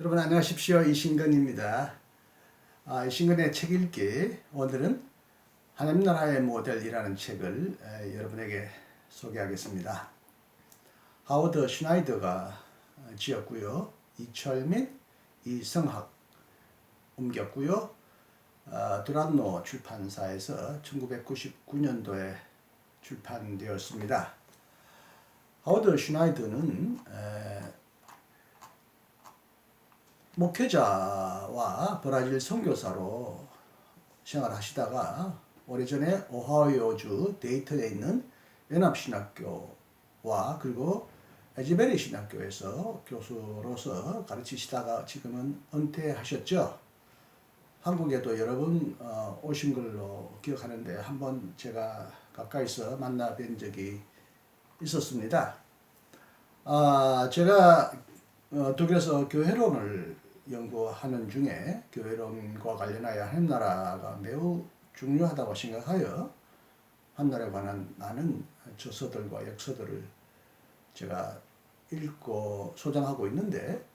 여러분 안녕하십시오. 이신근입니다. 이신근의 책 읽기. 오늘은 하나님 나라의 모델이라는 책을 여러분에게 소개하겠습니다. 하워드 슈나이더가 지었고요. 이철민, 이성학 옮겼고요. 두란노 출판사에서 1999년도에 출판되었습니다. 하워드 슈나이더는 목회자와 브라질 선교사로 생활하시다가 오래전에 오하이오주 데이턴에 있는 연합신학교와 그리고 에즈베리 신학교에서 교수로서 가르치시다가 지금은 은퇴하셨죠. 한국에도 여러 번 오신 걸로 기억하는데 한번 제가 가까이서 만나 뵌 적이 있었습니다. 제가 독일에서 교회론을 연구하는 중에 교회론과 관련하여 하나님 나라가 매우 중요하다고 생각하여 하나님 나라에 관한 많은 저서들과 역서들을 제가 읽고 소장하고 있는데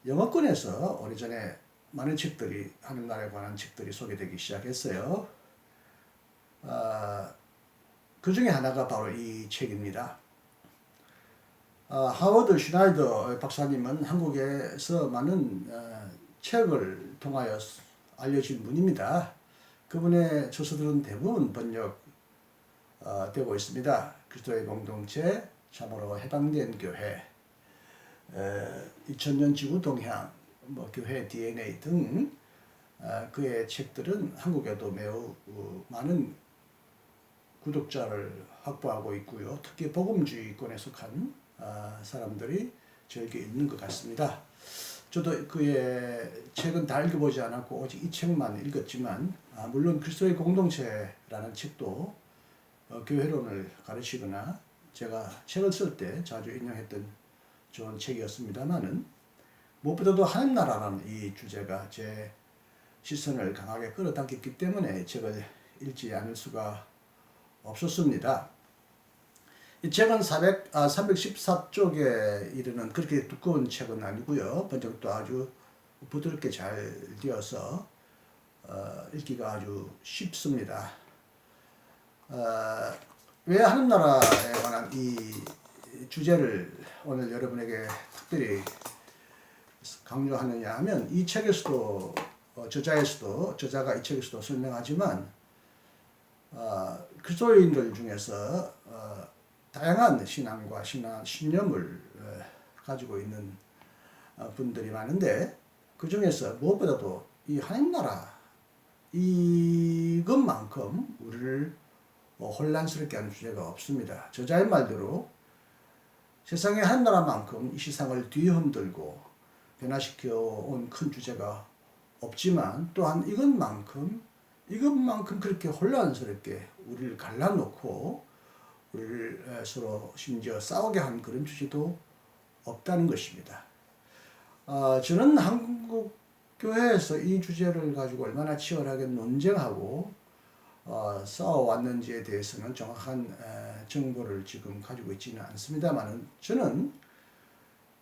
영어권에서 오래전에 많은 책들이 하나님 나라에 관한 책들이 소개되기 시작했어요. 그 중에 하나가 바로 이 책입니다. 하워드 슈나이더 박사님은 한국에서 많은 책을 통하여 알려진 분입니다. 그분의 저서들은 대부분 번역되고 있습니다. 그리스도의 공동체, 참으로 해방된 교회, 2000년 지구 동향, 교회 DNA 등 그의 책들은 한국에도 매우 많은 구독자를 확보하고 있고요. 특히 복음주의권에 속한 사람들이 즐겨 읽는 것 같습니다. 저도 그의 책은 다 읽어보지 않았고 오직 이 책만 읽었지만 물론 그리스도의 공동체라는 책도 교회론을 가르치거나 제가 책을 쓸 때 자주 인용했던 좋은 책이었습니다만은 무엇보다도 하나님 나라라는 이 주제가 제 시선을 강하게 끌어당겼기 때문에 책을 읽지 않을 수가 없었습니다. 이 책은 314쪽에 이르는 그렇게 두꺼운 책은 아니고요. 번역도 아주 부드럽게 잘 되어서 읽기가 아주 쉽습니다. 왜 하나님 나라에 관한 이 주제를 오늘 여러분에게 특별히 강조하느냐 하면 이 책에서도 저자가 이 책에서도 설명하지만 그리스도인들 중에서 다양한 신앙과 신념을 가지고 있는 분들이 많은데 그 중에서 무엇보다도 이 하나님 나라 이것만큼 우리를 혼란스럽게 하는 주제가 없습니다. 저자의 말대로 세상의 하나님 나라만큼 이 세상을 뒤흔들고 변화시켜 온 큰 주제가 없지만 또한 이것만큼 그렇게 혼란스럽게 우리를 갈라놓고 우리를 서로 심지어 싸우게 한 그런 주제도 없다는 것입니다. 저는 한국 교회에서 이 주제를 가지고 얼마나 치열하게 논쟁하고 싸워왔는지에 대해서는 정확한 정보를 지금 가지고 있지는 않습니다만 저는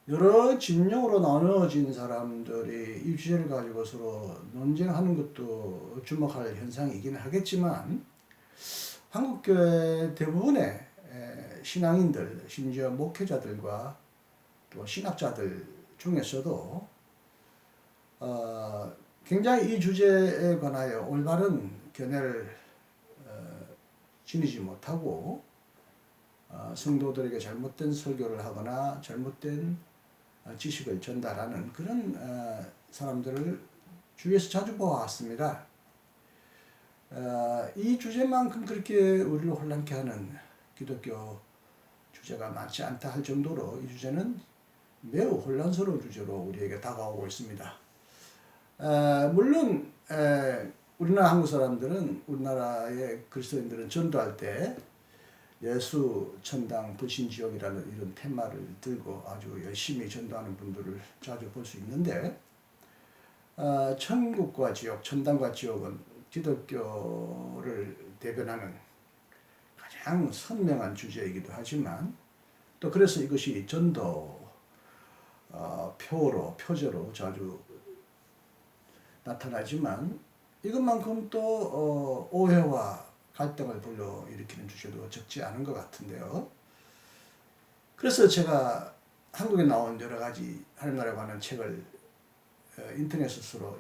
여러 진영으로 나누어진 사람들이 이 주제를 가지고 서로 논쟁하는 것도 주목할 현상이긴 하겠지만 한국교회 대부분의 신앙인들, 심지어 목회자들과 또 신학자들 중에서도 굉장히 이 주제에 관하여 올바른 견해를 지니지 못하고 성도들에게 잘못된 설교를 하거나 잘못된 지식을 전달하는 그런 사람들을 주위에서 자주 보아왔습니다. 이 주제만큼 그렇게 우리를 혼란케 하는 기독교 주제가 많지 않다 할 정도로 이 주제는 매우 혼란스러운 주제로 우리에게 다가오고 있습니다. 물론 우리나라 한국 사람들은 우리나라의 그리스도인들은 전도할 때 예수, 천당, 불신지옥이라는 이런 테마를 들고 아주 열심히 전도하는 분들을 자주 볼 수 있는데 천국과 지옥, 천당과 지옥은 기독교를 대변하는 가장 선명한 주제이기도 하지만 또 그래서 이것이 전도 표제로 자주 나타나지만 이것만큼 또 오해와 갈등을 불러일으키는 주제도 적지 않은 것 같은데요. 그래서 제가 한국에 나온 여러 가지 하나님 나라에 관한 책을 인터넷에서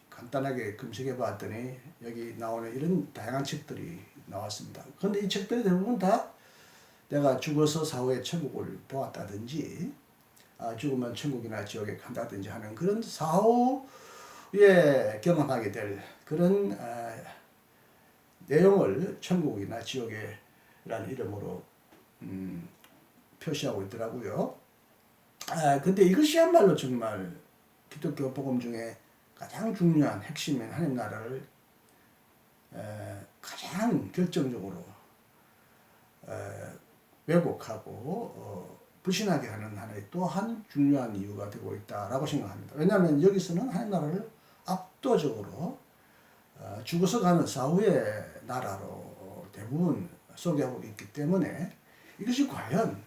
간단하게 검색해 봤더니 여기 나오는 이런 다양한 책들이 나왔습니다. 그런데 이 책들이 대부분 다 내가 죽어서 사후에 천국을 보았다든지 죽으면 천국이나 지옥에 간다든지 하는 그런 사후에 경험하게 될 그런 내용을 천국이나 지옥이라는 이름으로 표시하고 있더라고요. 근데 이것이야말로 정말 기독교 복음 중에 가장 중요한 핵심인 하나님 나라를 가장 결정적으로 왜곡하고 불신하게 하는 하나의 또한 중요한 이유가 되고 있다라고 생각합니다. 왜냐하면 여기서는 하나님 나라를 압도적으로 죽어서 가는 사후의 나라로 대부분 소개하고 있기 때문에 이것이 과연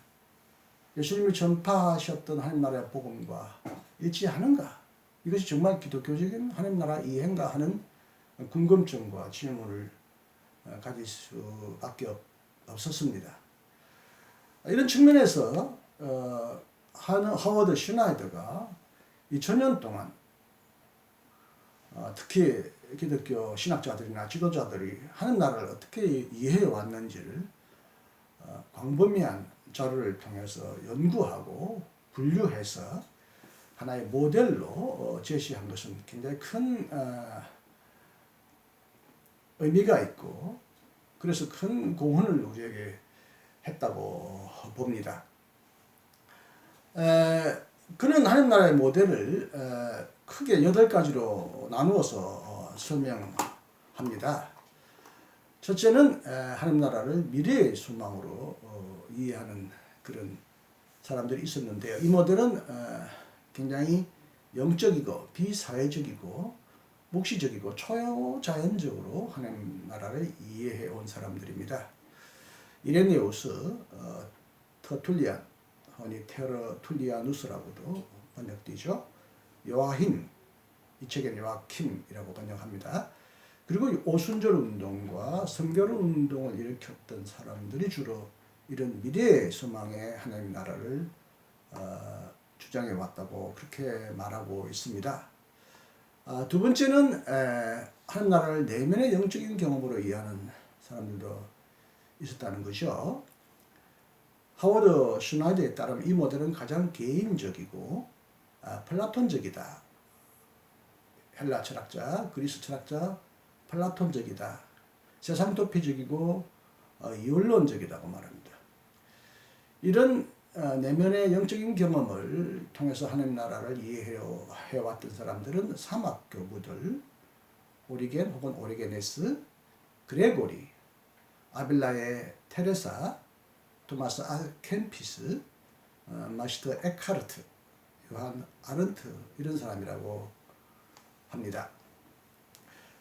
예수님이 전파하셨던 하나님 나라의 복음과 일치하는가? 이것이 정말 기독교적인 하나님 나라 이해인가 하는 궁금증과 질문을 가질 수밖에 없었습니다. 이런 측면에서 하워드 슈나이더가 2000년 동안 특히 기독교 신학자들이나 지도자들이 하나님 나라를 어떻게 이해해 왔는지를 광범위한 자료를 통해서 연구하고 분류해서 하나의 모델로 제시한 것은 굉장히 큰 의미가 있고 그래서 큰 공헌을 우리에게 했다고 봅니다. 그는 하나님 나라의 모델을 크게 8가지로 나누어서 설명합니다. 첫째는 하나님 나라를 미래의 소망으로 이해하는 그런 사람들이 있었는데요. 이 모델은 굉장히 영적이고 비사회적이고 묵시적이고 초자연적으로 하나님 나라를 이해해 온 사람들입니다. 이레네우스, 터툴리안, 흔히 테러툴리아누스라고도 번역되죠. 요아힘, 이 책에는 요아킴이라고 번역합니다. 그리고 오순절 운동과 성결 운동을 일으켰던 사람들이 주로 이런 미래의 소망의 하나님 나라를 주장해 왔다고 그렇게 말하고 있습니다. 두 번째는 하나님 나라를 내면의 영적인 경험으로 이해하는 사람들도 있었다는 것이죠. 하워드 슈나이더에 따르면 이 모델은 가장 개인적이고 플라톤적이다. 헬라 철학자, 그리스 철학자 플라톤적이다. 세상 도피적이고 이원론적이라고 말합니다. 이런 내면의 영적인 경험을 통해서 하나님 나라를 이해해왔던 사람들은 사막교부들, 오리겐 혹은 오리게네스, 그레고리, 아빌라의 테레사, 토마스 아켄피스, 마시트 에카르트, 요한 아른트 이런 사람이라고 합니다.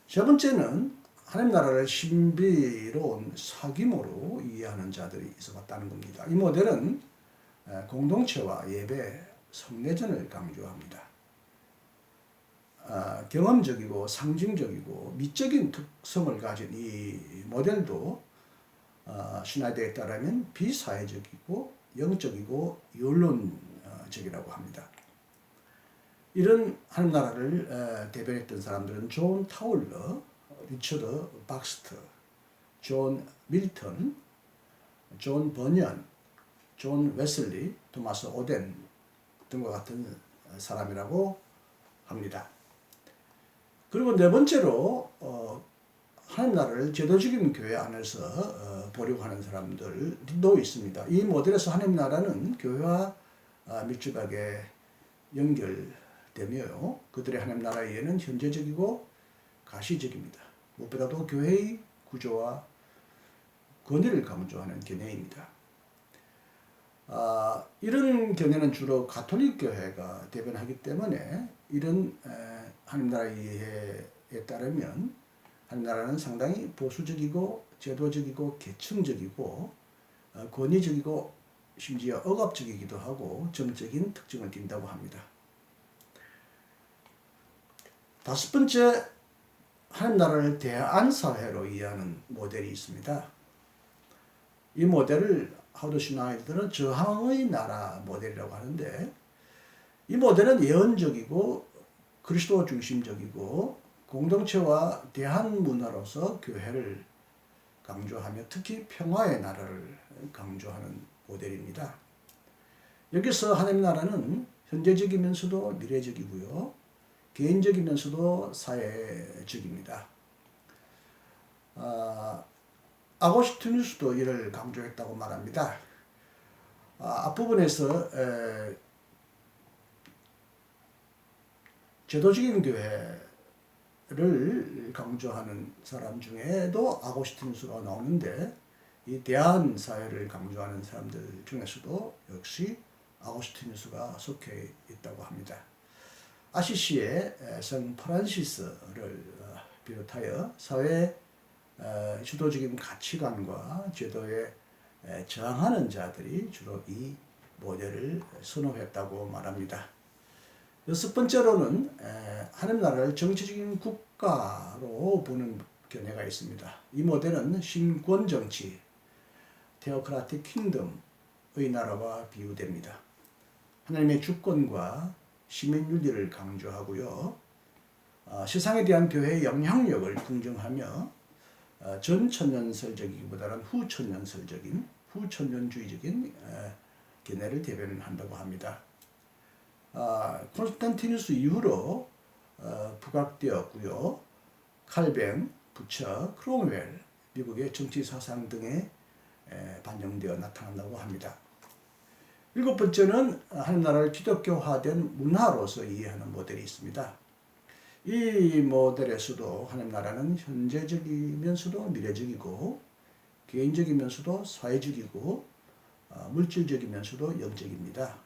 세 번째는 하나님 나라를 신비로운 사귐으로 이해하는 자들이 있어봤다는 겁니다. 이 모델은 공동체와 예배, 성례전을 강조합니다. 경험적이고 상징적이고 미적인 특성을 가진 이 모델도 슈나이더에 따르면 비사회적이고 영적이고 연론적이라고 합니다. 이런 하나님 나라를 대변했던 사람들은 존 타울러, 리처드 박스터, 존 밀턴, 존 버년, 존 웨슬리, 토마스 오덴 등과 같은 사람이라고 합니다. 그리고 네 번째로 하나님 나라를 제도적인 교회 안에서 보려고 하는 사람들도 있습니다. 이 모델에서 하나님 나라는 교회와 밀접하게 연결되며 그들의 하나님 나라 이해는 현재적이고 가시적입니다. 무엇보다도 교회의 구조와 권위를 강조하는 견해입니다. 이런 견해는 주로 가톨릭 교회가 대변하기 때문에 이런 하나님 나라 이해에 따르면 하나님 나라는 상당히 보수적이고 제도적이고 계층적이고 권위적이고 심지어 억압적이기도 하고 정적인 특징을 띈다고 합니다. 다섯 번째, 하나님 나라를 대안사회로 이해하는 모델이 있습니다. 이 모델을 하우드 슈나이더는 저항의 나라 모델이라고 하는데, 이 모델은 예언적이고 그리스도 중심적이고 공동체와 대한 문화로서 교회를 강조하며 특히 평화의 나라를 강조하는 모델입니다. 여기서 하나님 나라는 현재적이면서도 미래적이고요, 개인적이면서도 사회적입니다. 아고스티누스도 이를 강조했다고 말합니다. 앞부분에서 제도적인 교회를 강조하는 사람 중에도 아고스티누스가 나오는데, 이 대한 사회를 강조하는 사람들 중에서도 역시 아고스티누스가 속해 있다고 합니다. 아시시의 성 프란시스를 비롯하여 사회 주도적인 가치관과 제도에 저항하는 자들이 주로 이 모델을 선호했다고 말합니다. 여섯 번째로는 하나님 나라를 정치적인 국가로 보는 견해가 있습니다. 이 모델은 신권 정치, 테오크라틱 킹덤의 나라와 비유됩니다. 하나님의 주권과 시민 윤리를 강조하고요, 세상에 대한 교회의 영향력을 긍정하며 전천년설적이기보다는 후천년설적인, 후천년주의적인 견해를 대변한다고 합니다. 콘스탄티누스 이후로 부각되었고요, 칼뱅, 부처, 크롬웰, 미국의 정치 사상 등에 반영되어 나타난다고 합니다. 일곱 번째는 하나님 나라를 기독교화된 문화로서 이해하는 모델이 있습니다. 이 모델에서도 하나님 나라는 현재적이면서도 미래적이고 개인적이면서도 사회적이고 물질적이면서도 영적입니다.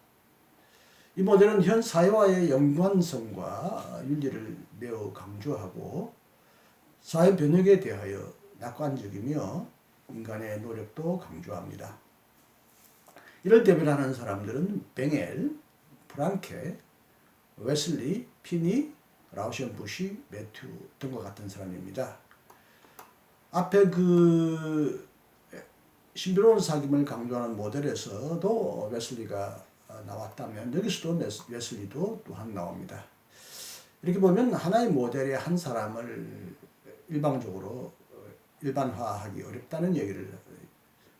이 모델은 현 사회와의 연관성과 윤리를 매우 강조하고 사회 변혁에 대하여 낙관적이며 인간의 노력도 강조합니다. 이를 대변하는 사람들은 뱅엘, 프랑케, 웨슬리, 피니, 라우션부시, 매튜 등과 같은 사람입니다. 앞에 신비로운 사귐을 강조하는 모델에서도 웨슬리가 나왔다면 여기서도 웨슬리도 또한 나옵니다. 이렇게 보면 하나의 모델의 한 사람을 일방적으로 일반화하기 어렵다는 얘기를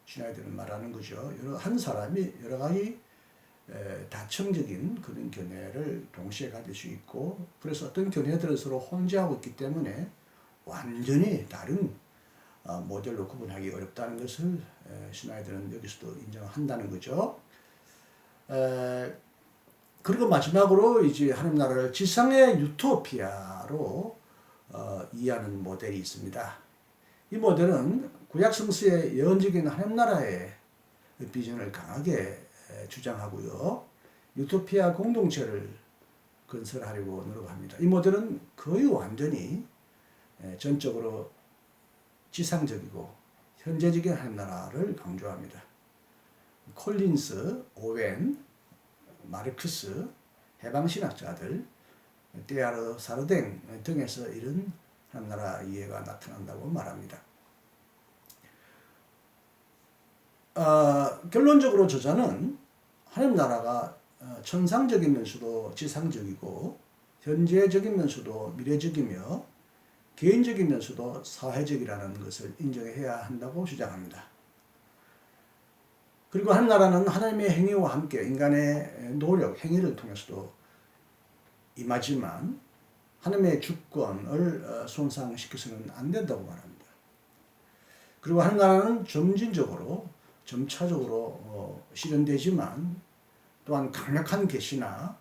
슈나이더는 말하는 거죠. 한 사람이 여러 가지 다층적인 그런 견해를 동시에 가질 수 있고, 그래서 어떤 견해들은 서로 혼재하고 있기 때문에 완전히 다른 모델로 구분하기 어렵다는 것을 슈나이더는 여기서도 인정한다는 거죠. 그리고 마지막으로 이제 하나님 나라를 지상의 유토피아로 이해하는 모델이 있습니다. 이 모델은 구약 성서의 예언적인 하나님 나라의 비전을 강하게 주장하고요, 유토피아 공동체를 건설하려고 노력합니다. 이 모델은 거의 완전히 전적으로 지상적이고 현재적인 하나님 나라를 강조합니다. 콜린스, 오웬, 마르크스, 해방신학자들, 테아르 사르댕 등에서 이런 하나님 나라 이해가 나타난다고 말합니다. 결론적으로 저자는 하나님 나라가 천상적이면서도 지상적이고 현재적이면서도 미래적이며 개인적이면서도 사회적이라는 것을 인정해야 한다고 주장합니다. 그리고 하나님 나라는 하나님의 행위와 함께 인간의 노력, 행위를 통해서도 임하지만 하나님의 주권을 손상시켜서는 안 된다고 말합니다. 그리고 하나님 나라는 점차적으로 실현되지만 또한 강력한 계시나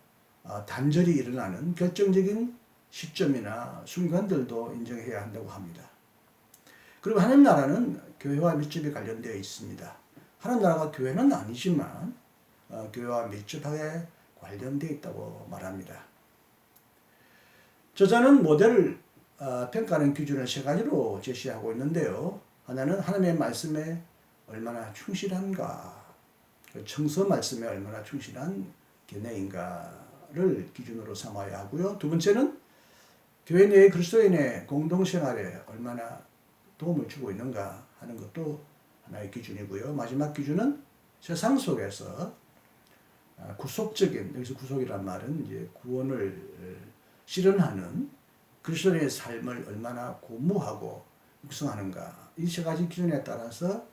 단절이 일어나는 결정적인 시점이나 순간들도 인정해야 한다고 합니다. 그리고 하나님 나라는 교회와 밀접히 관련되어 있습니다. 하나님 나라가 교회는 아니지만 교회와 밀접하게 관련되어 있다고 말합니다. 저자는 모델을 평가하는 기준을 세 가지로 제시하고 있는데요. 하나는 하나님의 말씀에 얼마나 충실한가, 그 청서 말씀에 얼마나 충실한 견해인가를 기준으로 삼아야 하고요. 두 번째는 교회 내의 그리스도인의 공동생활에 얼마나 도움을 주고 있는가 하는 것도 하나의 기준이고요. 마지막 기준은 세상 속에서 구속적인, 여기서 구속이란 말은 이제 구원을 실현하는 그리스도인의 삶을 얼마나 고무하고 육성하는가. 이 세 가지 기준에 따라서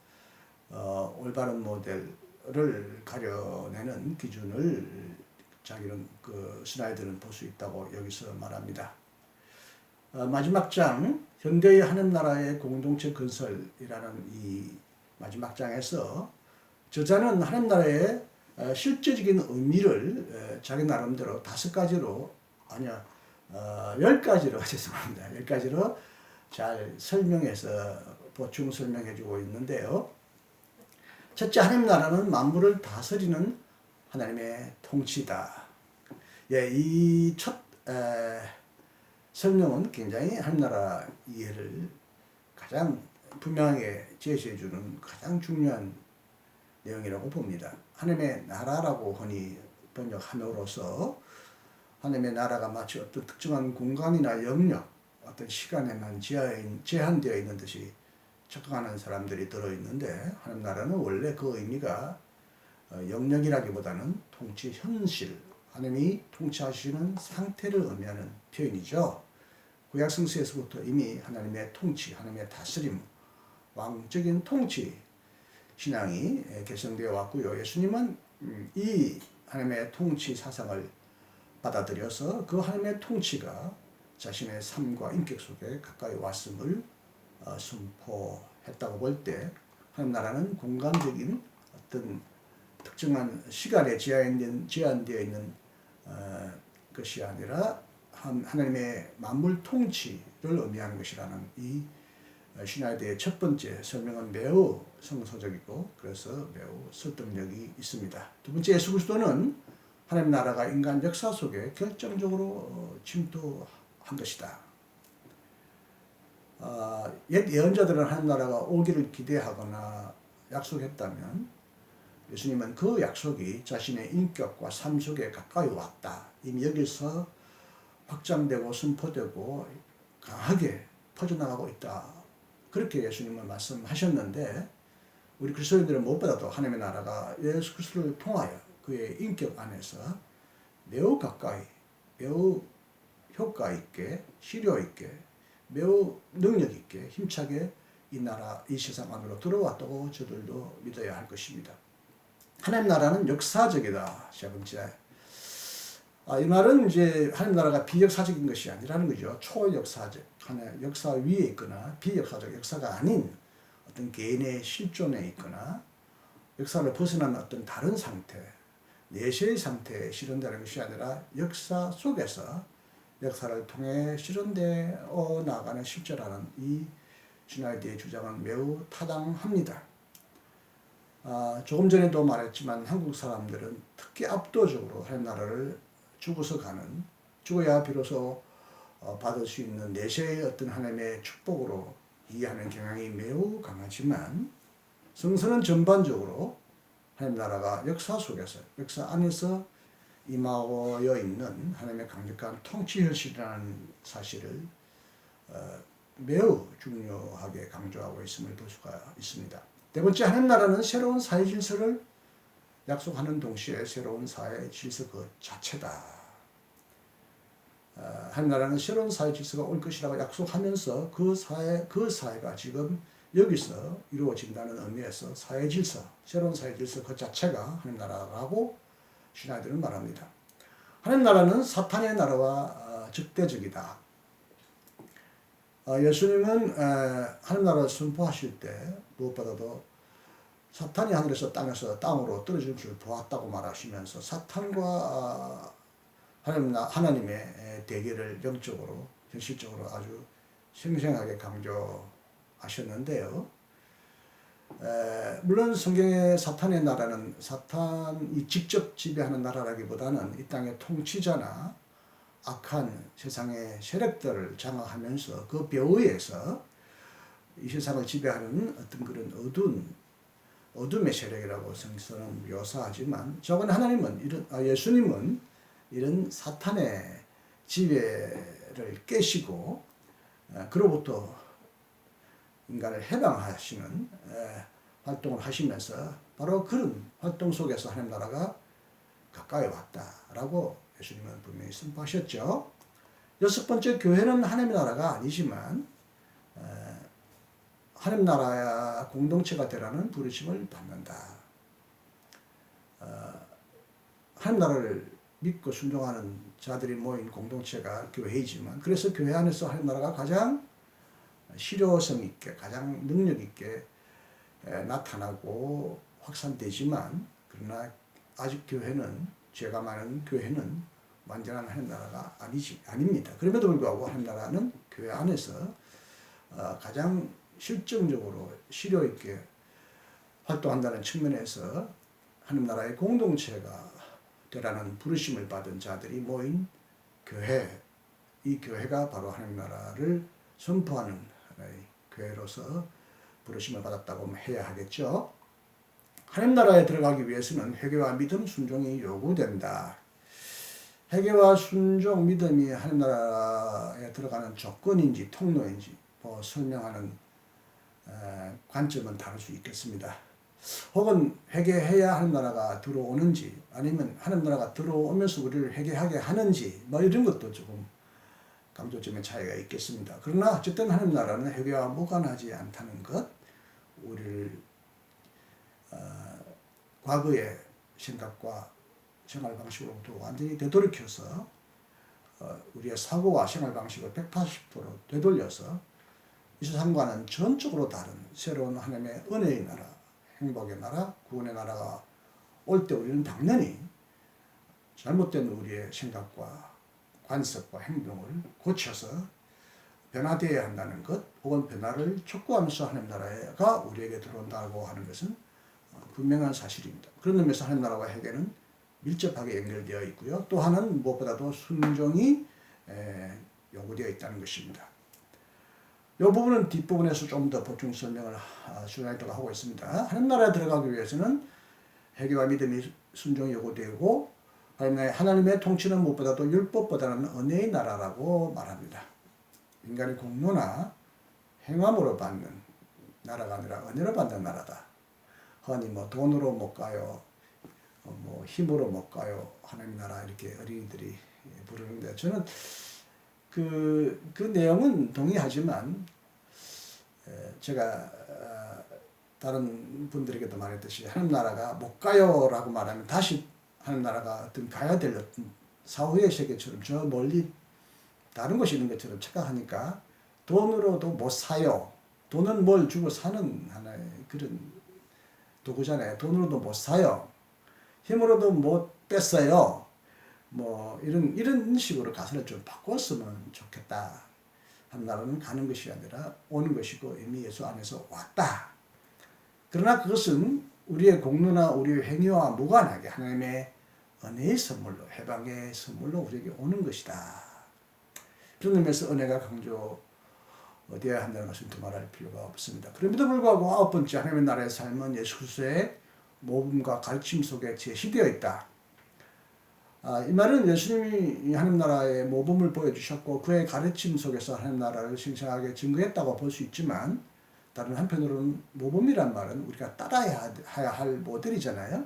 올바른 모델을 가려내는 기준을 자기는 스나이드는 볼 수 있다고 여기서 말합니다. 마지막 장, 현대의 하늘나라의 공동체 건설이라는 이 마지막 장에서 저자는 하늘나라의 실제적인 의미를 자기 나름대로 5가지로, 아니야, 10가지로, 죄송합니다. 10가지로 잘 설명해서 보충 설명해주고 있는데요. 첫째, 하늘나라는 만물을 다스리는 하나님의 통치다. 예, 이 첫 설명은 굉장히 하늘나라 이해를 가장 분명하게 제시해주는 가장 중요한 내용이라고 봅니다. 하나님의 나라라고 흔히 번역함으로써 하나님의 나라가 마치 어떤 특정한 공간이나 영역, 어떤 시간에만 제한되어 있는 듯이 착각하는 사람들이 들어있는데, 하나님 나라는 원래 그 의미가 영역이라기보다는 통치 현실, 하나님이 통치하시는 상태를 의미하는 표현이죠. 구약 성서에서부터 이미 하나님의 통치, 하나님의 다스림, 왕적인 통치 신앙이 개성되어 왔고요. 예수님은 이 하나님의 통치 사상을 받아들여서 그 하나님의 통치가 자신의 삶과 인격 속에 가까이 왔음을 선포했다고 볼 때, 하나님 나라는 공간적인 어떤 특정한 시간에 제한되어 있는 것이 아니라 하나님의 만물 통치를 의미하는 것이라는 이 슈나이드의 첫 번째 설명은 매우 성서적이고 그래서 매우 설득력이 있습니다. 두 번째, 예수 그리스도는 하나님 나라가 인간 역사 속에 결정적으로 침투한 것이다. 옛 예언자들은 하나님 나라가 오기를 기대하거나 약속했다면 예수님은 그 약속이 자신의 인격과 삶 속에 가까이 왔다. 이미 여기서 확장되고 선포되고 강하게 퍼져나가고 있다. 그렇게 예수님은 말씀하셨는데, 우리 그리스도인들은 무엇보다도 하나님의 나라가 예수 그리스도를 통하여 그의 인격 안에서 매우 가까이, 매우 효과 있게, 실효 있게, 매우 능력 있게, 힘차게 이 나라, 이 세상 안으로 들어왔다고 저들도 믿어야 할 것입니다. 하나님 나라는 역사적이다. 세 번째. 이 말은 이제 하나님 나라가 비역사적인 것이 아니라는 거죠. 초역사적, 하나의 역사 위에 있거나 비역사적, 역사가 아닌 어떤 개인의 실존에 있거나 역사를 벗어난 어떤 다른 상태, 내세의 상태에 실현되는 것이 아니라 역사 속에서 역사를 통해 실현되어 나가는 실제라는 이 슈나이드의 주장은 매우 타당합니다. 조금 전에도 말했지만 한국 사람들은 특히 압도적으로 하나님 나라를 죽어서 가는, 죽어야 비로소 받을 수 있는 내세의 어떤 하나님의 축복으로 이해하는 경향이 매우 강하지만, 성서는 전반적으로 하나님 나라가 역사 속에서, 역사 안에서 임하여 있는 하나님의 강력한 통치 현실이라는 사실을 매우 중요하게 강조하고 있음을 볼 수가 있습니다. 네 번째, 하나님 나라는 새로운 사회 질서를 약속하는 동시에 새로운 사회 질서 그 자체다. 하나님 나라는 새로운 사회 질서가 올 것이라고 약속하면서 그 사회가 지금 여기서 이루어진다는 의미에서 사회 질서, 새로운 사회 질서 그 자체가 하나님 나라라고 슈나이드는 말합니다. 하나님 나라는 사탄의 나라와 적대적이다. 예수님은 하나님 나라를 선포하실 때 무엇보다도 사탄이 하늘에서 땅에서 땅으로 떨어지는 것을 보았다고 말하시면서 사탄과 하나님의 대결을 영적으로, 현실적으로 아주 생생하게 강조하셨는데요. 물론 성경의 사탄의 나라는 사탄이 직접 지배하는 나라라기보다는 이 땅의 통치자나 악한 세상의 세력들을 장악하면서 그 벼의에서 이 세상을 지배하는 어떤 그런 어두운 어둠의 세력이라고 성서는 묘사하지만 저건 하나님은 예수님은 이런 사탄의 지배를 깨시고 그로부터 인간을 해방하시는 활동을 하시면서 바로 그런 활동 속에서 하나님 나라가 가까이 왔다라고 예수님은 분명히 선포하셨죠. 여섯 번째, 교회는 하나님의 나라가 아니지만 하나님 나라의 공동체가 되라는 부르심을 받는다. 하나님 나라를 믿고 순종하는 자들이 모인 공동체가 교회이지만, 그래서 교회 안에서 하나님 나라가 가장 실효성 있게, 가장 능력 있게 나타나고 확산되지만, 그러나 아직 교회는, 죄가 많은 교회는 완전한 하나님 나라가 아닙니다. 그럼에도 불구하고 하나님 나라는 교회 안에서 가장 실정적으로 실효 있게 활동한다는 측면에서 하나님 나라의 공동체가 되라는 부르심을 받은 자들이 모인 교회, 이 교회가 바로 하나님 나라를 선포하는 하나의 교회로서 부르심을 받았다고 해야 하겠죠. 하나님 나라에 들어가기 위해서는 회개와 믿음, 순종이 요구된다. 회개와 순종, 믿음이 하나님 나라에 들어가는 조건인지 통로인지 설명하는 관점은 다를 수 있겠습니다. 혹은 회개해야 하나님 나라가 들어오는지, 아니면 하나님 나라가 들어오면서 우리를 회개하게 하는지, 이런 것도 조금 강조점의 차이가 있겠습니다. 그러나 어쨌든 하나님 나라는 회개와 무관하지 않다는 것, 우리를 과거의 생각과 생활 방식으로부터 완전히 되돌이켜서 우리의 사고와 생활 방식을 180% 되돌려서 이 세상과는 전적으로 다른 새로운 하나님의 은혜의 나라, 행복의 나라, 구원의 나라가 올 때 우리는 당연히 잘못된 우리의 생각과 관습과 행동을 고쳐서 변화되어야 한다는 것, 혹은 변화를 촉구하면서 하나님 나라가 우리에게 들어온다고 하는 것은 분명한 사실입니다. 그런 의미에서 하나님 나라와 회개는 밀접하게 연결되어 있고요. 또 하나는 무엇보다도 순종이 요구되어 있다는 것입니다. 이 부분은 뒷부분에서 좀 더 보충 설명을 주나이터가 하고 있습니다. 하나님 나라에 들어가기 위해서는 회개와 믿음이 순종이 요구되고, 하나님의 통치는 무엇보다도 율법보다는 은혜의 나라라고 말합니다. 인간의 공로나 행함으로 받는 나라가 아니라 은혜로 받는 나라다. 흔히 돈으로 못 가요, 힘으로 못 가요, 하나님 나라 이렇게 어린이들이 부르는데, 저는 그 내용은 동의하지만, 제가 다른 분들에게도 말했듯이 하나님 나라가 못 가요라고 말하면 다시 하나님 나라가 어떤 가야 될 어떤 사후의 세계처럼 저 멀리 다른 곳이 있는 것처럼 착각하니까 돈으로도 못 사요. 돈은 뭘 주고 사는 하나의 그런 도구잖아요. 돈으로도 못 사요. 힘으로도 못 뺐어요. 이런 식으로 가사를 좀 바꿨으면 좋겠다. 한 나라는 가는 것이 아니라 오는 것이고 이미 예수 안에서 왔다. 그러나 그것은 우리의 공로나 우리의 행위와 무관하게 하나님의 은혜의 선물로, 해방의 선물로 우리에게 오는 것이다. 그런 의미에서 은혜가 강조되어야 한다는 것은 두말할 필요가 없습니다. 그럼에도 불구하고 아홉 번째, 하나님의 나라의 삶은 예수 그리스도의 모범과 가르침 속에 제시되어 있다. 이 말은 예수님이 하나님 나라의 모범을 보여주셨고 그의 가르침 속에서 하나님 나라를 신성하게 증거했다고 볼 수 있지만, 다른 한편으로는 모범이란 말은 우리가 따라야 할 모델이잖아요.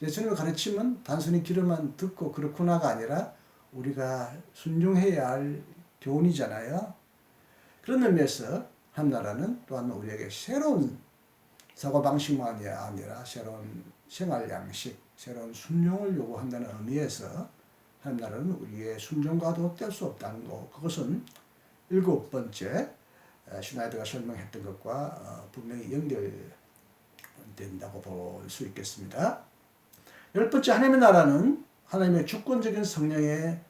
예수님의 가르침은 단순히 귀로만 듣고 그렇구나가 아니라 우리가 순종해야 할 교훈이잖아요. 그런 의미에서 하나님 나라는 또한 우리에게 새로운 사고방식만이 아니라 새로운 생활 양식, 새로운 순종을 요구한다는 의미에서 하나님 나라는 우리의 순종과도 뗄 수 없다는 것, 그것은 일곱 번째 슈나이더가 설명했던 것과 분명히 연결된다고 볼 수 있겠습니다. 열 번째, 하나님의 나라는 하나님의 주권적인 성령의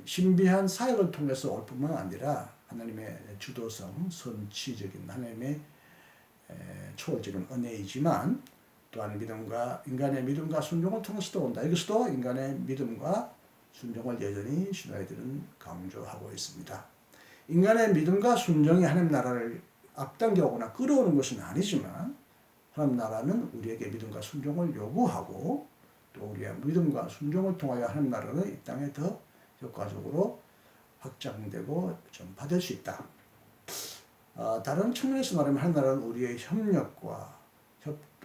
신비한 사역을 통해서 올 뿐만 아니라 하나님의 주도성, 선치적인 하나님의 초월적인 은혜이지만 또한 인간의 믿음과 순종을 통해서도 온다. 이것도 인간의 믿음과 순종을 여전히 슈나이더는 강조하고 있습니다. 인간의 믿음과 순종이 하나님 나라를 앞당겨오거나 끌어오는 것은 아니지만, 하나님 나라는 우리에게 믿음과 순종을 요구하고 또 우리의 믿음과 순종을 통하여 하나님 나라는 이 땅에 더 효과적으로 확장되고 좀 받을 수 있다. 다른 측면에서 말하면 하나님 나라는 우리의 협력과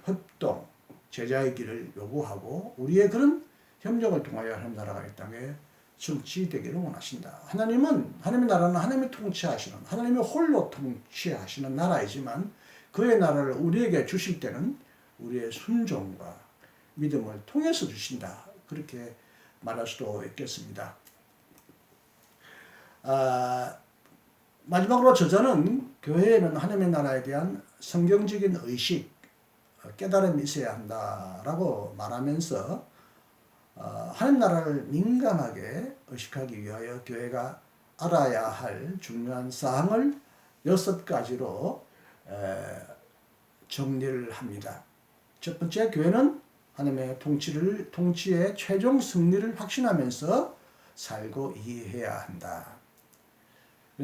협동, 제자의 길을 요구하고 우리의 그런 협력을 통하여 하나님 나라가 이 땅에 성취되기를 원하신다. 하나님의 나라는 하나님이 통치하시는, 하나님이 홀로 통치하시는 나라이지만 그의 나라를 우리에게 주실 때는 우리의 순종과 믿음을 통해서 주신다. 그렇게 말할 수도 있겠습니다. 마지막으로 저자는 교회에는 하나님의 나라에 대한 성경적인 의식, 깨달음이 있어야 한다라고 말하면서 하나님 나라를 민감하게 의식하기 위하여 교회가 알아야 할 중요한 사항을 6가지로 정리를 합니다. 첫 번째, 교회는 하나님의 통치의 최종 승리를 확신하면서 살고 이해해야 한다.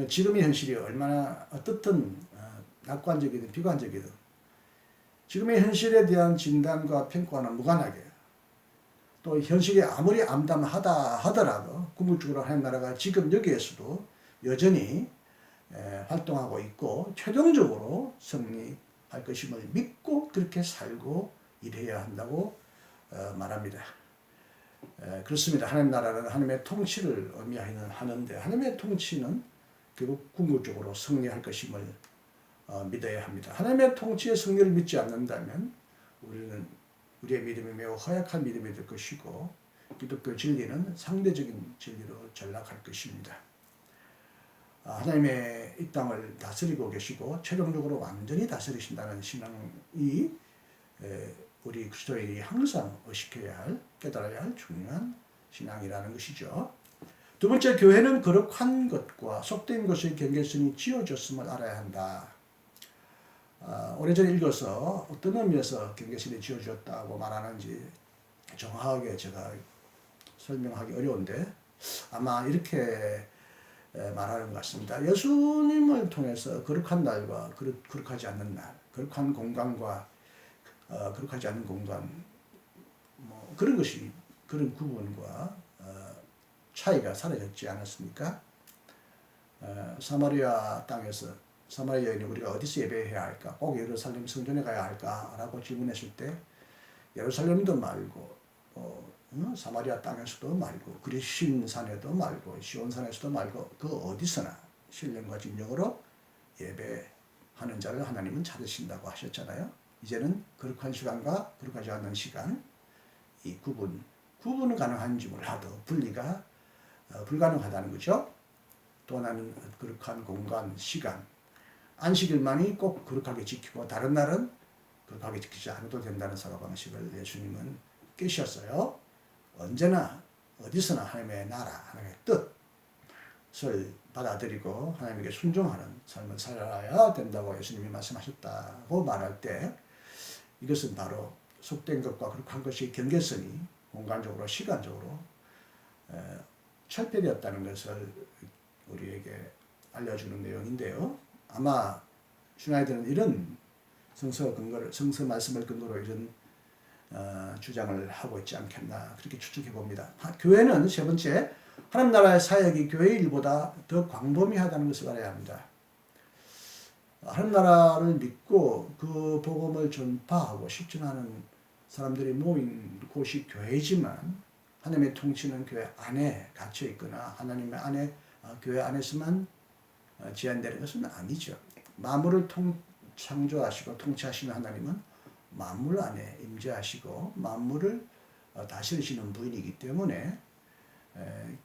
지금의 현실이 얼마나 어떻든 낙관적이든 비관적이든 지금의 현실에 대한 진단과 평가는 무관하게 또 현실이 아무리 암담하다 하더라도 궁극적으로 하나님 나라가 지금 여기에서도 여전히 활동하고 있고 최종적으로 승리할 것임을 믿고 그렇게 살고 일해야 한다고 말합니다. 그렇습니다. 하나님 나라는 하나님의 통치를 의미하는데 하나님의 통치는 결국 궁극적으로 승리할 것임을 믿어야 합니다. 하나님의 통치의 승리를 믿지 않는다면 우리의 믿음이 매우 허약한 믿음이 될 것이고 기독교 진리는 상대적인 진리로 전락할 것입니다. 하나님의 이 땅을 다스리고 계시고 최종적으로 완전히 다스리신다는 신앙이 우리 그리스도인이 항상 의식해야 할, 깨달아야 할 중요한 신앙이라는 것이죠. 두 번째, 교회는 거룩한 것과 속된 것의 경계선이 지어졌음을 알아야 한다. 오래전에 읽어서 어떤 의미에서 경계선이 지어졌다고 말하는지 정확하게 제가 설명하기 어려운데 아마 이렇게 말하는 것 같습니다. 예수님을 통해서 거룩한 날과 거룩하지 않는 날, 거룩한 공간과 거룩하지 않은 공간, 그런 것이, 그런 구분과 차이가 사라졌지 않았습니까? 사마리아 땅에서 사마리아 여인이 우리가 어디서 예배해야 할까? 꼭 예루살렘 성전에 가야 할까? 라고 질문했을 때 예루살렘도 말고 사마리아 땅에서도 말고 그리신 산에도 말고 시온산에서도 말고 그 어디서나 신령과 진정으로 예배하는 자를 하나님은 찾으신다고 하셨잖아요. 이제는 거룩한 시간과 거룩하지 않는 시간, 이 구분은 가능한지 몰라도 분리가 불가능하다는 거죠. 또 하나는 거룩한 공간, 시간, 안식일만이 꼭 거룩하게 지키고 다른 날은 거룩하게 지키지 않아도 된다는 사고방식을 예수님은 깨셨어요. 언제나 어디서나 하나님의 나라, 하나님의 뜻을 받아들이고 하나님에게 순종하는 삶을 살아야 된다고 예수님이 말씀하셨다고 말할 때 이것은 바로 속된 것과 거룩한 것의 경계선이 공간적으로 시간적으로 철폐되었다는 것을 우리에게 알려주는 내용인데요. 아마 슈나이더는 이런 성서 말씀을 근거로 이런 주장을 하고 있지 않겠나 그렇게 추측해 봅니다. 교회는 세 번째, 하나님 나라의 사역이 교회의 일보다 더 광범위하다는 것을 알아야 합니다. 하나님 나라를 믿고 그 복음을 전파하고 실천하는 사람들이 모인 곳이 교회이지만 하나님의 통치는 교회 안에 갇혀 있거나 하나님의 안에 교회 안에서만 제한되는 것은 아니죠. 만물을 창조하시고 통치하시는 하나님은 만물 안에 임재하시고 만물을 다스리시는 분이기 때문에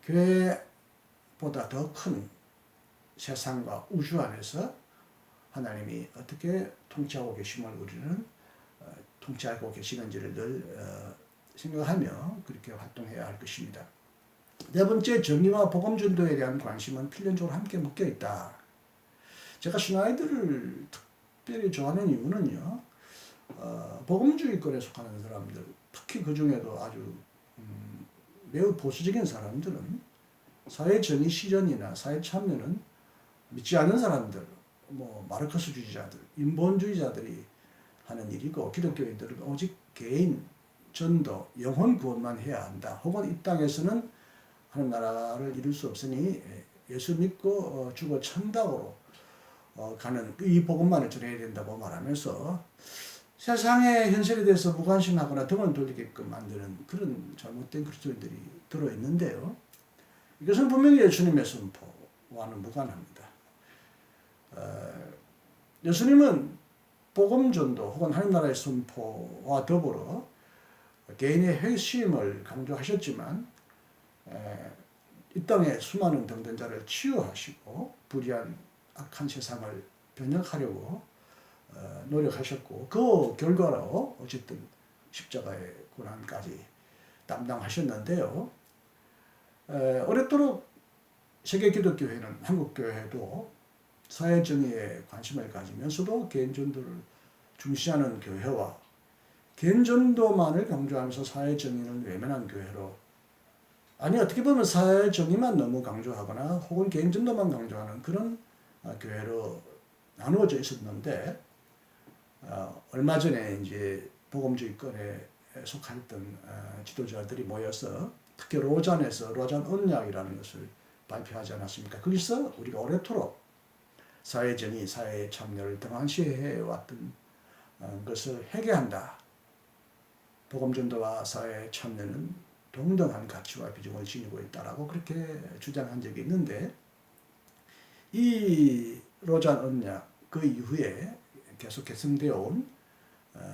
교회보다 더 큰 세상과 우주 안에서 하나님이 어떻게 통치하고 계심을 우리는 통치하고 계시는지를 늘 생각하며 그렇게 활동해야 할 것입니다. 네 번째, 정의와 복음 전도에 대한 관심은 필연적으로 함께 묶여 있다. 제가 슈나이더를 특별히 좋아하는 이유는요, 복음주의권에 속하는 사람들, 특히 그 중에도 아주 매우 보수적인 사람들은 사회 정의 실현이나 사회 참여는 믿지 않는 사람들, 마르크스주의자들, 인본주의자들이 하는 일이고, 기독교인들은 오직 개인 전도, 영혼 구원만 해야 한다. 혹은 이 땅에서는 하나님 나라를 이룰 수 없으니 예수 믿고 죽어 천당으로 가는 이 복음만을 전해야 된다고 말하면서 세상의 현실에 대해서 무관심하거나 등을 돌리게끔 만드는 그런 잘못된 그리스도인들이 들어있는데요. 이것은 분명히 예수님의 선포와는 무관합니다. 예수님은 복음 전도 혹은 하나님 나라의 선포와 더불어 개인의 회심을 강조하셨지만 이 땅에 수많은 등된 자를 치유하시고 불의한 악한 세상을 변혁하려고 노력하셨고, 그 결과로 어쨌든 십자가의 고난까지 담당하셨는데요. 오랫도록 세계 기독교회는, 한국교회도 사회정의에 관심을 가지면서도 개인전도를 중시하는 교회와 개인전도만을 강조하면서 사회정의는 외면한 교회로, 아니 어떻게 보면 사회정의만 너무 강조하거나 혹은 개인전도만 강조하는 그런 교회로 나누어져 있었는데, 얼마 전에 이제 복음주의권에 속했던 지도자들이 모여서 특히 로잔에서 로잔 언약이라는 것을 발표하지 않았습니까? 거기서 우리가 오래도록 사회정의, 사회 참여를 등한시해 왔던 것을 회개한다. 복음전도와 사회 참여는 동등한 가치와 비중을 지니고 있다라고 그렇게 주장한 적이 있는데, 이 로잔 언약 그 이후에 계속 개성되어 온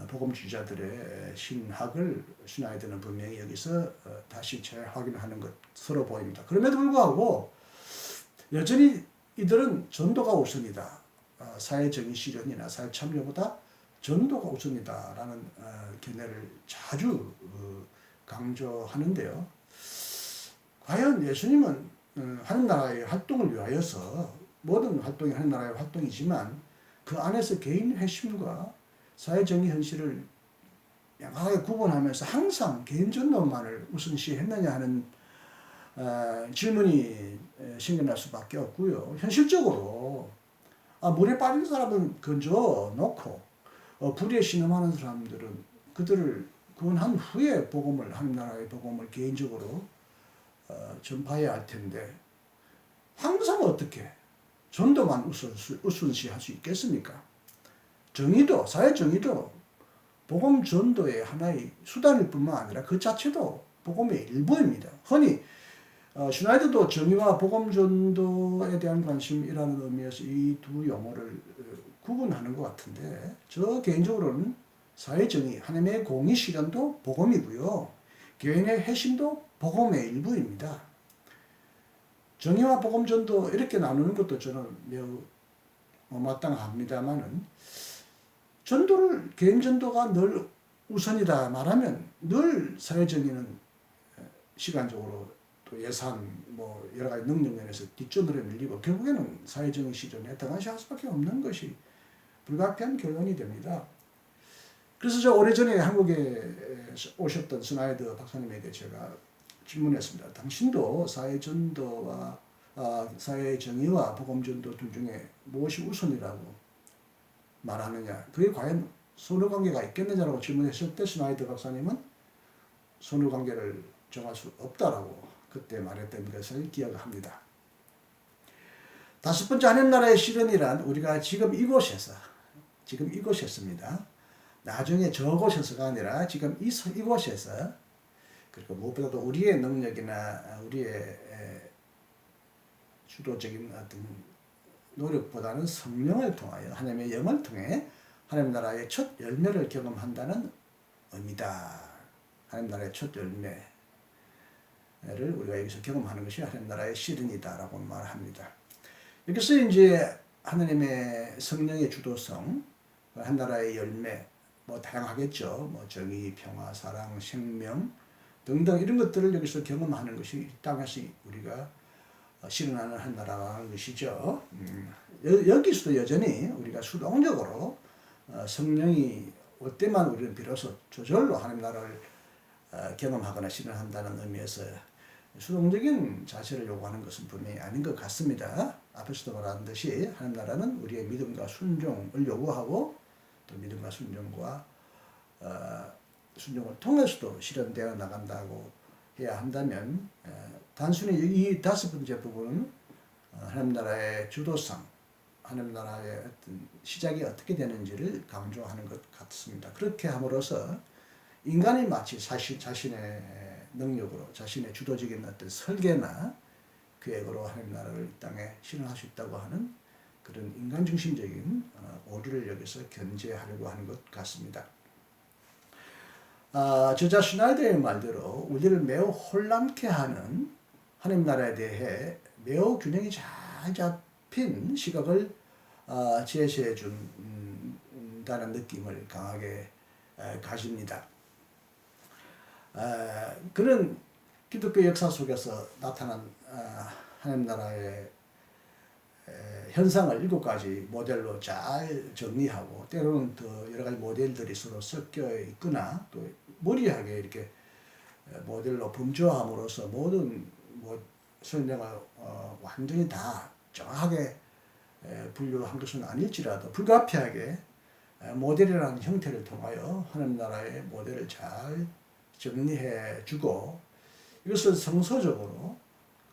복음주의자들의 신학을 슈나이더는 분명히 여기서 다시 재확인하는 것으로 보입니다. 그럼에도 불구하고 여전히 이들은 전도가 우선이다. 사회정의 실현이나 사회 참여보다 전도가 우선이다라는 견해를 자주 강조하는데요. 과연 예수님은 하나님 나라의 활동을 위하여서, 모든 활동이 하나님 나라의 활동이지만 그 안에서 개인 회심과 사회정의 현실을 명확하게 구분하면서 항상 개인 전도만을 우선시했느냐 하는 질문이 생겨날 수밖에 없고요. 현실적으로 물에 빠진 사람은 건져 놓고 불의에 신음하는 사람들은 그들을 구원한 후에 복음을, 하나님 나라의 복음을 개인적으로 전파해야 할 텐데, 항상 어떻게 전도만 우선시할 수 있겠습니까? 정의도, 사회 정의도 복음 전도의 하나의 수단일 뿐만 아니라 그 자체도 복음의 일부입니다. 흔히 슈나이더도 정의와 복음 전도에 대한 관심이라는 의미에서 이 두 용어를 구분하는 것 같은데, 저 개인적으로는 사회 정의, 하나님의 공의 실현도 복음이고요. 개인의 회심도 복음의 일부입니다. 정의와 복음 전도 이렇게 나누는 것도 저는 매우 마땅합니다만은, 전도를, 개인 전도가 늘 우선이다 말하면 늘 사회 정의는 시간적으로 또 예산 여러 가지 능력 면에서 뒷전으로 밀리고 결국에는 사회 정의 실현에 등한시할 수밖에 없는 것이 불가피한 결론이 됩니다. 그래서 저 오래전에 한국에 오셨던 스나이더 박사님에게 제가 질문했습니다. 당신도 사회전도와 사회정의와 복음전도 둘 중에 무엇이 우선이라고 말하느냐, 그게 과연 선후관계가 있겠느냐라고 질문했을 때 스나이더 박사님은 선후관계를 정할 수 없다라고 그때 말했던 것을 기억합니다. 다섯 번째, 하나님 나라의 실현이란 우리가 지금 이곳에서입니다. 나중에 저곳에서가 아니라 지금 이곳에서, 그리고 무엇보다도 우리의 능력이나 우리의 주도적인 어떤 노력보다는 성령을 통하여, 하나님의 영을 통해 하나님 나라의 첫 열매를 경험한다는 의미다. 하나님 나라의 첫 열매를 우리가 여기서 경험하는 것이 하나님 나라의 실현이다라고 말합니다. 여기서 이제 하나님의 성령의 주도성, 하나님 나라의 열매, 다양하겠죠. 정의, 평화, 사랑, 생명 등등 이런 것들을 여기서 경험하는 것이 이 땅에서 우리가 실현하는 한 나라라는 것이죠. 여기서도 여전히 우리가 수동적으로 성령이 올 때만 우리는 비로소 저절로 하나님 나라를 경험하거나 실현한다는 의미에서 수동적인 자세를 요구하는 것은 분명히 아닌 것 같습니다. 앞에서도 말한 듯이 하나님 나라는 우리의 믿음과 순종을 요구하고 또 믿음과 순종과 순종을 통해서도 실현되어 나간다고 해야 한다면 단순히 이 다섯 번째 부분은 하나님 나라의 주도성, 하나님 나라의 어떤 시작이 어떻게 되는지를 강조하는 것 같습니다. 그렇게 함으로써 인간이 마치 자신의 능력으로 자신의 주도적인 어떤 설계나 계획으로 하나님 나라를 이 땅에 실현할 수 있다고 하는 그런 인간 중심적인 오류를 여기서 견제하려고 하는 것 같습니다. 저자 슈나이더의 말대로 우리를 매우 혼란케 하는 하나님 나라에 대해 매우 균형이 잘 잡힌 시각을 제시해 준다는 느낌을 강하게 가집니다. 그는 기독교 역사 속에서 나타난 하나님 나라의 현상을 7가지 모델로 잘 정리하고 때로는 더 여러 가지 모델들이 서로 섞여 있거나 또 무리하게 이렇게 모델로 범주함으로써 모든 설명을 완전히 다 정확하게 분류한 것은 아닐지라도 불가피하게 모델이라는 형태를 통하여 하나님 나라의 모델을 잘 정리해 주고 이것을 성서적으로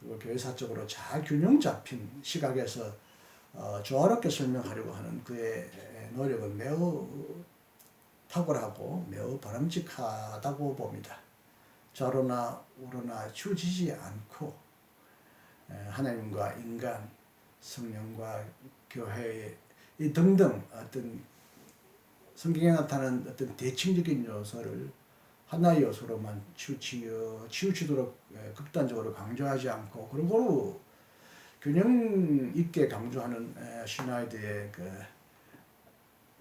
그리고 교회사적으로 잘 균형 잡힌 시각에서 조화롭게 설명하려고 하는 그의 노력은 매우 탁월하고 매우 바람직하다고 봅니다. 좌로나 우로나 치우치지 않고 하나님과 인간, 성령과 교회 이 등등 어떤 성경에 나타나는 어떤 대칭적인 요소를 하나의 요소로만 치우치도록 극단적으로 강조하지 않고 그리고 균형 있게 강조하는 슈나이드의 그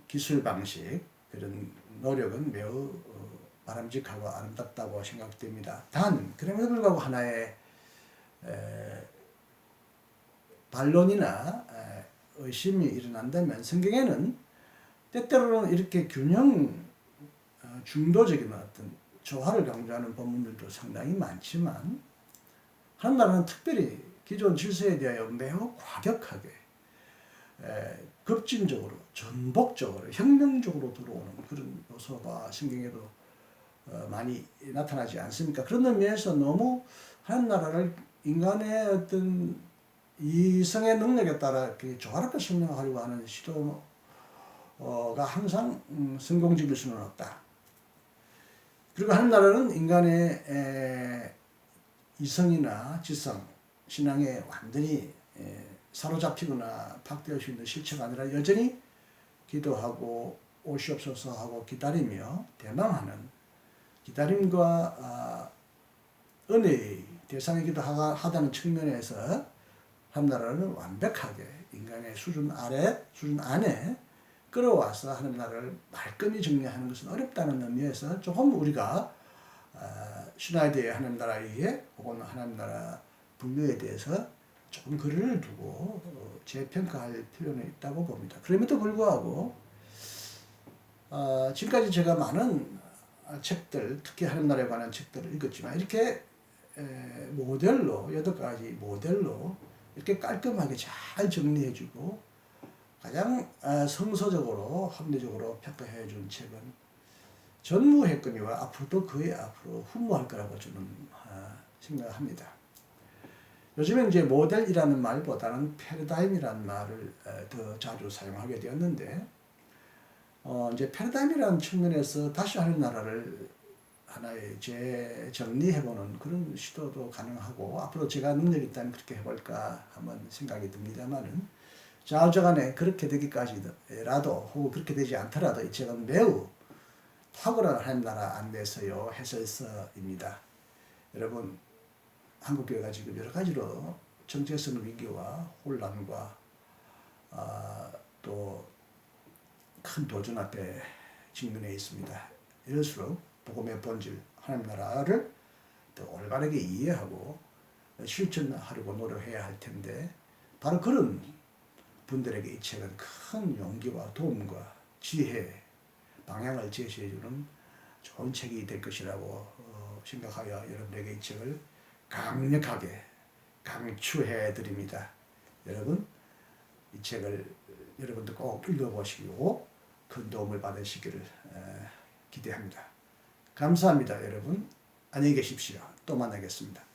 기술 방식 그런 노력은 매우 바람직하고 아름답다고 생각됩니다. 단 그럼에도 불구하고 하나의 반론이나 의심이 일어난다면 성경에는 때때로는 이렇게 균형 중도적인 어떤 조화를 강조하는 본문들도 상당히 많지만 하나님 나라는 특별히 기존 질서에 대하여 매우 과격하게 급진적으로 전복적으로 혁명적으로 들어오는 그런 요소가 성경에도 많이 나타나지 않습니까? 그런 의미에서 너무 하나님 나라를 인간의 어떤 이성의 능력에 따라 조화롭게 설명하려고 하는 시도가 항상 성공적일 수는 없다. 그리고 하나님 나라는 인간의 이성이나 지성, 신앙에 완전히 사로잡히거나 파악될 수 있는 실체가 아니라 여전히 기도하고 오시옵소서 하고 기다리며 대망하는 기다림과 은혜의 대상이기도 하다는 측면에서 하나님 나라는 완벽하게 인간의 수준 안에 끌어와서 하나님 나라를 말끔히 정리하는 것은 어렵다는 의미에서 조금 우리가 슈나이드의 하나님 나라에 혹은 하나님 나라 분류에 대해서 조금 거리를 두고 재평가할 필요는 있다고 봅니다. 그럼에도 불구하고 지금까지 제가 많은 책들, 특히 하나님 나라에 관한 책들을 읽었지만 이렇게 모델로 8가지 모델로 이렇게 깔끔하게 잘 정리해주고 가장 성서적으로 합리적으로 평가해 준 책은 전무했거니와 앞으로도 그의 앞으로 후무할 거라고 저는 생각합니다. 요즘엔 이제 모델이라는 말보다는 패러다임이라는 말을 더 자주 사용하게 되었는데 이제 패러다임이라는 측면에서 다시 하나님 나라를 하나의 재정리해보는 그런 시도도 가능하고 앞으로 제가 능력이 있다면 그렇게 해볼까 한번 생각이 듭니다만은 좌우저간에 그렇게 되기까지라도 혹은 그렇게 되지 않더라도 이 책은 매우 탁월한 하나님 나라 안내서요 해설서입니다. 여러분 한국교회가 지금 여러 가지로 정체성 위기와 혼란과 또 큰 도전 앞에 직면해 있습니다. 이럴수록 복음의 본질 하나님 나라를 더 올바르게 이해하고 실천하려고 노력해야 할 텐데 바로 그런 분들에게 이 책은 큰 용기와 도움과 지혜, 방향을 제시해주는 좋은 책이 될 것이라고 생각하여 여러분에게 이 책을 강력하게 강추해 드립니다. 여러분 이 책을 여러분도 꼭 읽어보시고 큰 도움을 받으시기를 기대합니다. 감사합니다, 여러분. 안녕히 계십시오. 또 만나겠습니다.